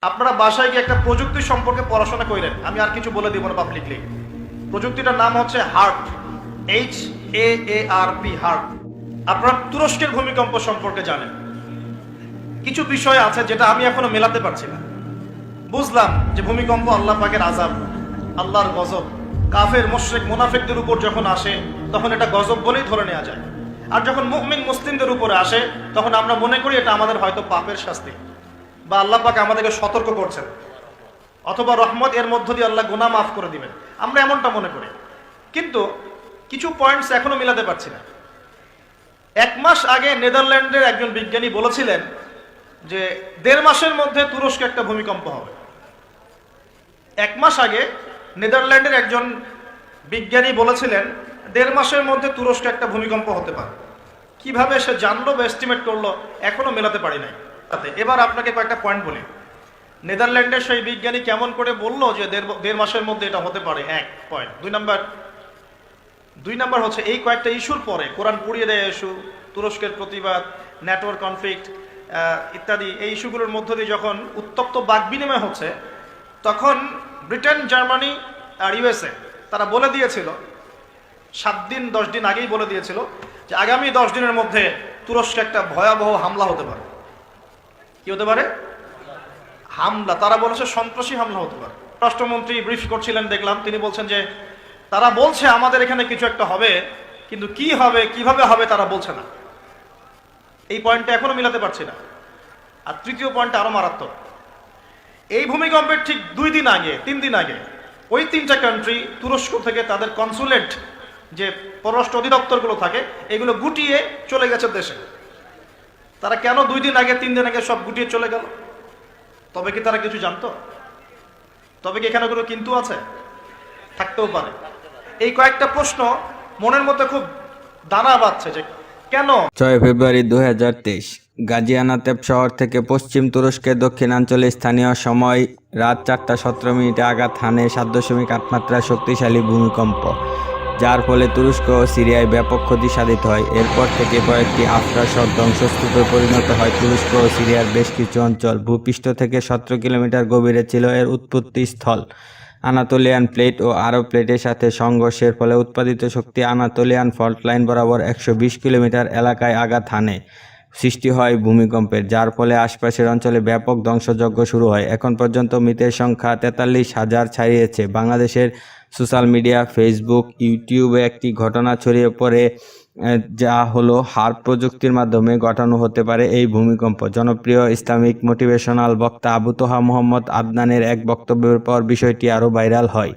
আপনারা বাসায় গিয়ে একটা প্রযুক্তি সম্পর্কে পড়াশোনা করেন, আমি আর কিছু বলে দিব না পাবলিকলি। প্রযুক্তিটার নাম হচ্ছে হার্ট, HAARP, হার্ট। আপনারা তুরস্কের ভূমিকম্প সম্পর্কে জানেন। কিছু বিষয় আছে যেটা আমি এখনো মেলাতে পারছি না। বুঝলাম যে ভূমিকম্প আল্লাহ পাকের আযাব, আল্লাহর গজব। কাফের মুশরিক মুনাফিকদের উপর যখন আসে তখন এটা গজব বলেই ধরে নেওয়া যায়। আর যখন মুমিন মুসলিমদের উপরে আসে তখন আমরা মনে করি এটা আমাদের হয়তো পাপের শাস্তি, বা আল্লাহ পাক আমাদেরকে সতর্ক করছেন, অথবা রহমত, এর মধ্য দিয়ে আল্লাহ গুনাহ মাফ করে দিবেন, আমরা এমনটা মনে করি। কিন্তু কিছু পয়েন্টস এখনো মিলাতে পারছি না। 1 মাস আগে নেদারল্যান্ডের একজন বিজ্ঞানী বলেছিলেন যে 1.5 মাসের মধ্যে তুরস্কে একটা ভূমিকম্প হবে। 1 মাস আগে নেদারল্যান্ডের একজন বিজ্ঞানী বলেছিলেন 1.5 মাসের মধ্যে তুরস্কে একটা ভূমিকম্প হতে পারে। কিভাবে সে জানলো বা এস্টিমেট করলো এখনো মেলাতে পারি নাই। এবার আপনাকে কয়েকটা পয়েন্ট বলি। নেদারল্যান্ডের সেই বিজ্ঞানী কেমন করে বললো যে 1.5 মাসের মধ্যে এটা হতে পারে, 1 পয়েন্ট। 2 নাম্বার হচ্ছে এই কয়েকটা ইস্যুর পরে কোরআন পুড়িয়ে দেয় ইস্যু, তুরস্কের প্রতিবাদ, নেটওয়ার্ক কনফ্লিক্ট ইত্যাদি, এই ইস্যুগুলোর মধ্য দিয়ে যখন উত্তপ্ত বাক বিনিময় হচ্ছে তখন ব্রিটেন, জার্মানি আর USA তারা বলে দিয়েছিল 7 দিন 10 দিন আগেই বলে দিয়েছিল যে আগামী 10 দিনের মধ্যে তুরস্কে একটা ভয়াবহ হামলা হতে পারে। কি হতে পারে? হামলা। তারা বলেছে সন্ত্রাসী হামলা হতে পারে। রাষ্ট্রমন্ত্রী ব্রিফ করছিলেন, দেখলাম তিনি বলছেন যে তারা বলছে আমাদের এখানে কিছু একটা হবে, কিন্তু কি হবে কিভাবে হবে তারা বলছে না। এই পয়েন্টটা এখনো মিলাতে পারছি না। আর তৃতীয় পয়েন্টটা আরো মারাত্মক। এই ভূমিকম্পের ঠিক 2 দিন আগে 3 দিন আগে ওই 3টা কান্ট্রি তুরস্ক থেকে তাদের কনসুলেট, যে পররাষ্ট্র অধিদপ্তরগুলো থাকে, এগুলো গুটিয়ে চলে গেছে দেশে। তারা কেন 2 দিন আগে 3 দিন আগে সব গুটিয়ে চলে গেল? তবে কি তারা কিছু জানতো? তবে কি এখানে কোনো কিন্তু আছে? থাকতেও পারে। এই কয়েকটা প্রশ্ন মনের মধ্যে খুব দানা বাঁধছে যে কেন। 6 ফেব্রুয়ারি 2023 গাজিয়ান্তেপ শহর থেকে পশ্চিম তুরস্কের দক্ষিণাঞ্চলে স্থানীয় সময় রাত 4:17 আঘাত হানে 7.8 মাত্রার শক্তিশালী ভূমিকম্প, যার ফলে তুরস্ক ও সিরিয়ায় ব্যাপক ক্ষতি সাধিত হয়। এরপর থেকে কয়েকটি আফ্রাসক ধ্বংসস্তূপে পরিণত হয় তুরস্ক ও সিরিয়ার বেশ কিছু অঞ্চল। ভূপৃষ্ঠ থেকে 17 কিলোমিটার গভীরে ছিল এর উৎপত্তি স্থল। আনাতোলিয়ান প্লেট ও আরব প্লেটের সাথে সংঘর্ষের ফলে উৎপাদিত শক্তি আনাতোলিয়ান ফল্ট লাইন বরাবর 120 কিলোমিটার এলাকায় আঘাত হানে। সৃষ্টি হয় ভূমিকম্পের, যার ফলে আশপাশের অঞ্চলে ব্যাপক ধ্বংসযজ্ঞ শুরু হয়। এখন পর্যন্ত মৃতের সংখ্যা 43,000 ছাড়িয়েছে। বাংলাদেশের সোশ্যাল মিডিয়া, ফেসবুক, ইউটিউবে একটি ঘটনা ছড়িয়ে পড়ে, যা হলো হার্প প্রযুক্তির মাধ্যমে ঘটানো হতে পারে এই ভূমিকম্প। জনপ্রিয় ইসলামিক মোটিভেশনাল বক্তা তোহা মোহাম্মদ আদনানের এক বক্তব্যের পর বিষয়টি আরও ভাইরাল হয়।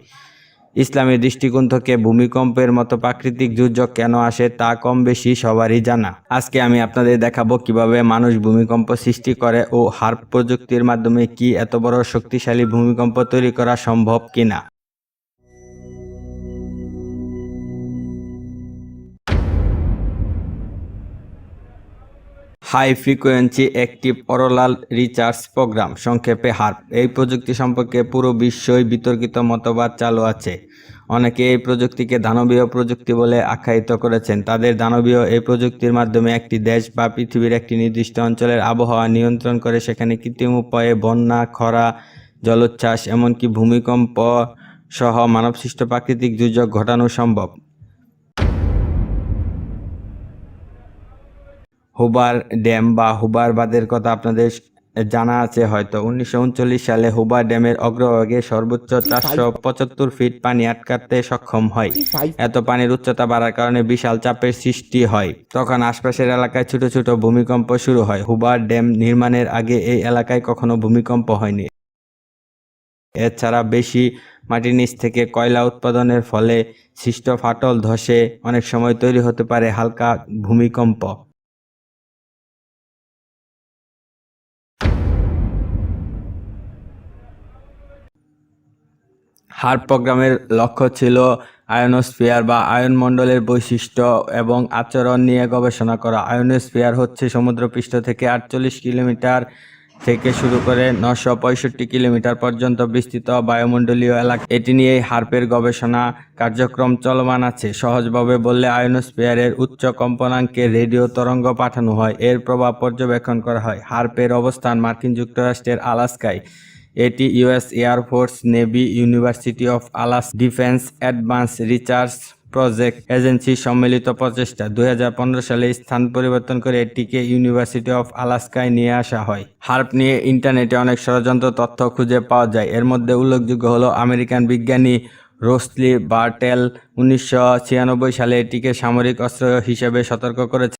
ইসলামের দৃষ্টিকোণ থেকে ভূমিকম্পের মতো প্রাকৃতিক দুর্যোগ কেন আসে তা কম বেশি সবারই জানা। আজকে আমি আপনাদের দেখাবো কিভাবে মানুষ ভূমিকম্প সৃষ্টি করে ও হার্প প্রযুক্তির মাধ্যমে কি এত বড় শক্তিশালী ভূমিকম্প তৈরি করা সম্ভব কিনা। High frequency active auroral research program, সংক্ষেপে হার্প। এই প্রযুক্তি সম্পর্কে পুরো বিশ্বই বিতর্কিত মতবাদ চালু আছে। অনেকে এই প্রযুক্তিকে দানবীয় প্রযুক্তি বলে আখ্যায়িত করেছেন। তাদের দানবীয় এই প্রযুক্তির মাধ্যমে একটি দেশ বা পৃথিবীর একটি নির্দিষ্ট অঞ্চলের আবহাওয়া নিয়ন্ত্রণ করে সেখানে কৃত্রিম উপায়ে বন্যা, খরা, জলোচ্ছ্বাস, এমনকি ভূমিকম্প সহ মানবসৃষ্ট প্রাকৃতিক দুর্যোগ ঘটানো সম্ভব। হুবার ড্যাম বা হুবার বাঁধের কথা আপনাদের জানা আছে হয়তো। 1939 সালে হুবার ড্যামের অগ্রভাগে সর্বোচ্চ 475 ফিট পানি আটকাতে সক্ষম হয়। এত পানির উচ্চতা বাড়ার কারণে বিশাল চাপের সৃষ্টি হয়। তখন আশপাশের এলাকায় ছোট ছোট ভূমিকম্প শুরু হয়। হুবার ড্যাম নির্মাণের আগে এই এলাকায় কখনো ভূমিকম্প হয়নি। এছাড়া বেশি মাটির নিচ থেকে কয়লা উৎপাদনের ফলে সৃষ্ট ফাটল ধসে অনেক সময় তৈরি হতে পারে হালকা ভূমিকম্প। হার্প প্রোগ্রামের লক্ষ্য ছিল আয়নোস্ফিয়ার বা আয়নমণ্ডলের বৈশিষ্ট্য এবং আচরণ নিয়ে গবেষণা করা। আয়নোস্ফিয়ার হচ্ছে সমুদ্রপৃষ্ঠ থেকে 48 কিলোমিটার থেকে শুরু করে 965 কিলোমিটার পর্যন্ত বিস্তৃত বায়ুমণ্ডলীয় এলাকা। এটি নিয়েই হার্পের গবেষণা কার্যক্রম চলমান আছে। সহজভাবে বললে আয়নোস্ফিয়ারের উচ্চ কম্পনাঙ্কে রেডিও তরঙ্গ পাঠানো হয়, এর প্রভাব পর্যবেক্ষণ করা হয়। হার্পের অবস্থান মার্কিন যুক্তরাষ্ট্রের আলাস্কায়। এটি US air force, navy, university of Alaska defence advance research project agency সম্মিলিত প্রচেষ্টা। 2015 সালে স্থান পরিবর্তন করে এটিকে ইউনিভার্সিটি অফ আলাস্কায় নিয়ে আসা হয়। হার্প নিয়ে ইন্টারনেটে অনেক ষড়যন্ত্র তথ্য খুঁজে পাওয়া যায়। এর মধ্যে উল্লেখযোগ্য হলো আমেরিকান বিজ্ঞানী রোসলি বার্টেল 1996 সালে এটিকে সামরিক অস্ত্র হিসেবে সতর্ক করেছেন।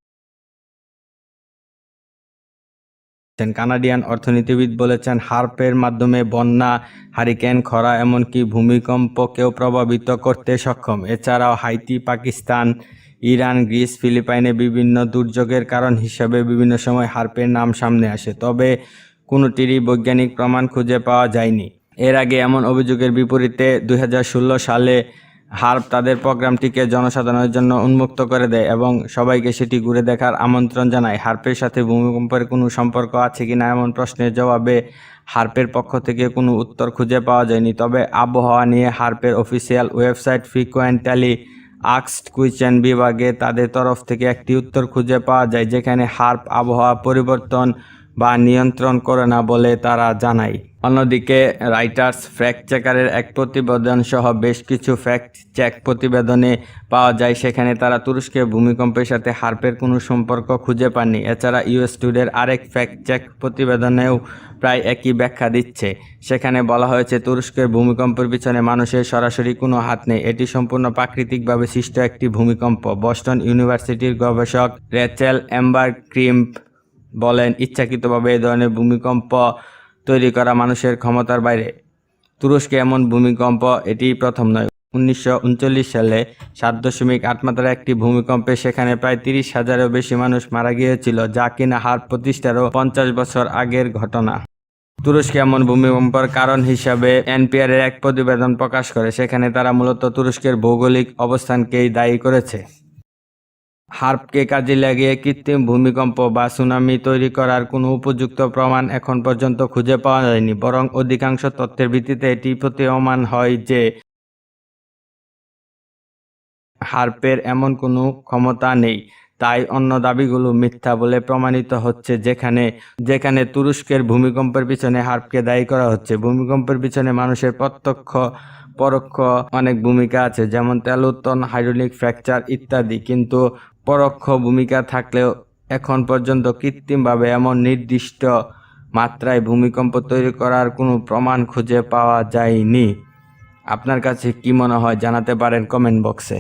কানাডিয়ান অর্থনীতিবিদ বলেছেন, হার্পের মাধ্যমে বন্যা, হারিকেন, খরা, এমনকি ভূমিকম্পকেও প্রভাবিত করতে সক্ষম। এছাড়াও হাইতি, পাকিস্তান, ইরান, গ্রিস, ফিলিপাইনে বিভিন্ন দুর্যোগের কারণ হিসেবে বিভিন্ন সময় হার্পের নাম সামনে আসে, তবে কোনোটিরই বৈজ্ঞানিক প্রমাণ খুঁজে পাওয়া যায়নি। এর আগে এমন অভিযোগের বিপরীতে 2016 সালে হার্প তাদের প্রোগ্রামটিকে জনসাধারণের জন্য উন্মুক্ত করে দেয় এবং সবাইকে সেটি ঘুরে দেখার আমন্ত্রণ জানায়। হার্পের সাথে ভূমিকম্পের কোনো সম্পর্ক আছে কিনা এমন প্রশ্নের জবাবে হার্পের পক্ষ থেকে কোনো উত্তর খুঁজে পাওয়া যায়নি। তবে আবহাওয়া নিয়ে হার্পের অফিসিয়াল ওয়েবসাইট ফ্রিকোয়েন্টলি আস্কড কুয়েশ্চন বিভাগে তাদের তরফ থেকে একটি উত্তর খুঁজে পাওয়া যায়, যেখানে হার্প আবহাওয়া পরিবর্তন বা নিয়ন্ত্রণ করে না বলে তারা জানায়। অন্যদিকে রাইটার্স ফ্যাক্ট চেকারের এক প্রতিবেদন সহ বেশ কিছু ফ্যাক্ট চেক প্রতিবেদনে পাওয়া যায়, সেখানে তারা তুরস্কের ভূমিকম্পের সাথে হার্পের কোনো সম্পর্ক খুঁজে পাননি। এছাড়া ইউএস টুডের আরেক ফ্যাক্ট চেক প্রতিবেদনেও প্রায় একই ব্যাখ্যা দিচ্ছে। সেখানে বলা হয়েছে তুরস্কের ভূমিকম্পের পিছনে মানুষের সরাসরি কোনো হাত নেই, এটি সম্পূর্ণ প্রাকৃতিকভাবে সৃষ্ট একটি ভূমিকম্প। বস্টন ইউনিভার্সিটির গবেষক রেচেল এম্বার ক্রিম্প বলেন, ইচ্ছাকৃতভাবে এই ধরনের ভূমিকম্প তৈরি করা মানুষের ক্ষমতার বাইরে। তুরস্কে এমন ভূমিকম্প এটি প্রথম নয়। 1939 সালে 7.8 মাত্রার একটি ভূমিকম্পে সেখানে প্রায় 30,000-এরও বেশি মানুষ মারা গিয়েছিল, যা কিনা হার্প প্রতিষ্ঠারও 50 বছর আগের ঘটনা। তুরস্কে এমন ভূমিকম্পের কারণ হিসাবে এনপিআর-এর এক প্রতিবেদন প্রকাশ করে, সেখানে তারা মূলত তুরস্কের ভৌগোলিক অবস্থানকেই দায়ী করেছে। হার্পকে কাজে লাগিয়ে কৃত্রিম ভূমিকম্প বা সুনামি তৈরি করার কোনো উপযুক্ত প্রমাণ এখন পর্যন্ত খুঁজে পাওয়া যায়নি, বরং অধিকাংশ তথ্যের ভিত্তিতে এটি প্রতীয়মান হয় যে হার্পের এমন কোনো ক্ষমতা নেই। তাই অন্য দাবিগুলো মিথ্যা বলে প্রমাণিত হচ্ছে, যেখানে তুরস্কের ভূমিকম্পের পিছনে হার্পকে দায়ী করা হচ্ছে। ভূমিকম্পের পিছনে মানুষের প্রত্যক্ষ পরোক্ষ অনেক ভূমিকা আছে, যেমন তেল উত্তোলন, হাইড্রোলিক ফ্র্যাকচার ইত্যাদি, কিন্তু পরোক্ষ ভূমিকা থাকলেও এখন পর্যন্ত কৃত্রিমভাবে এমন নির্দিষ্ট মাত্রায় ভূমিকম্প তৈরি করার কোনো প্রমাণ খুঁজে পাওয়া যায়নি। আপনার কাছে কি মনে হয় জানাতে পারেন কমেন্ট বক্সে।